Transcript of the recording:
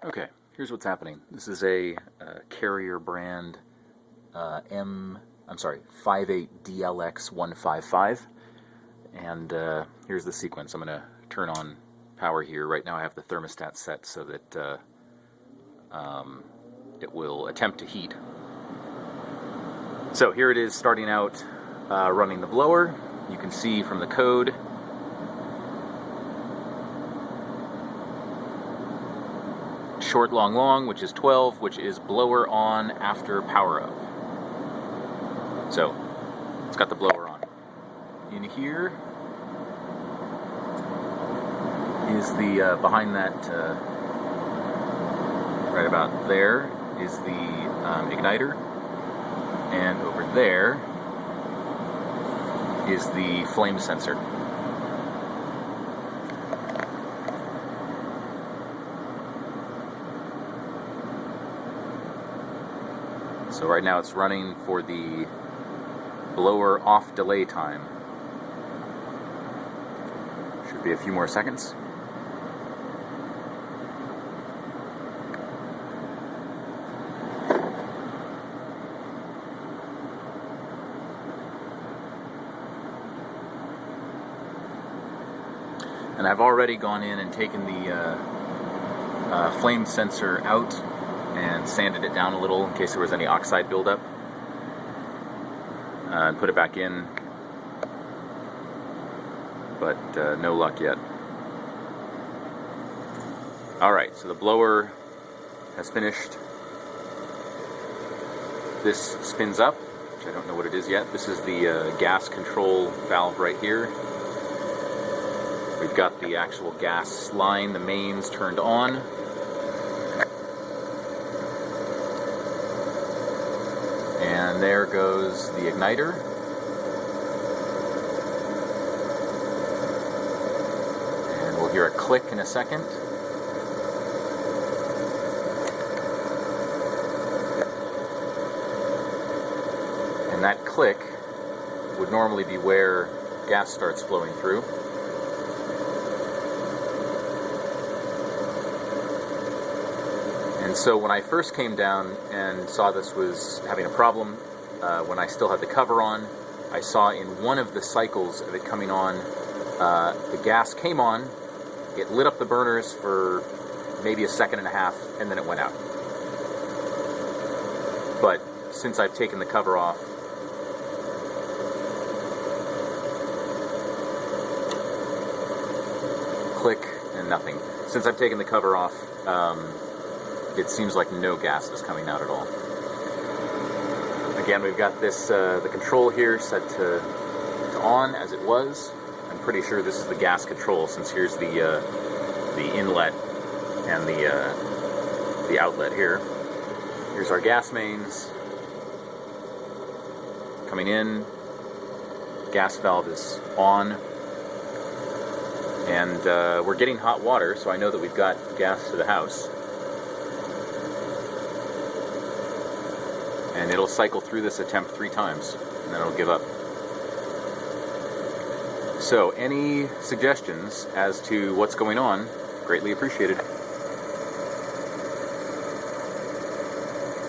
Okay, here's what's happening. This is a Carrier brand 58DLX155, and here's the sequence. I'm going to turn on power here. Right now I have the thermostat set so that it will attempt to heat. So here it is starting out running the blower. You can see from the code short, long, long, which is 12, which is blower on after power up. So, it's got the blower on. In here is the, behind that, right about there, is the igniter. And over there is the flame sensor. So right now it's running for the blower off delay time. Should be a few more seconds. And I've already gone in and taken the flame sensor out and sanded it down a little in case there was any oxide buildup, and put it back in, but no luck yet. Alright, so the blower has finished. This spins up, which I don't know what it is yet. This is the gas control valve right here. We've got the actual gas line, the mains turned on. And there goes the igniter. And we'll hear a click in a second. And that click would normally be where gas starts flowing through. And so when I first came down and saw this was having a problem, when I still had the cover on, I saw in one of the cycles of it coming on, the gas came on, it lit up the burners for maybe a second and a half, and then it went out. But since I've taken the cover off, click and nothing. Since I've taken the cover off, it seems like no gas is coming out at all. Again, we've got this, the control here set to on as it was. I'm pretty sure this is the gas control since here's the inlet and the outlet here. Here's our gas mains coming in. Gas valve is on. And we're getting hot water, so I know that we've got gas to the house. And it'll cycle through this attempt 3 times, and then it'll give up. So, any suggestions as to what's going on, greatly appreciated.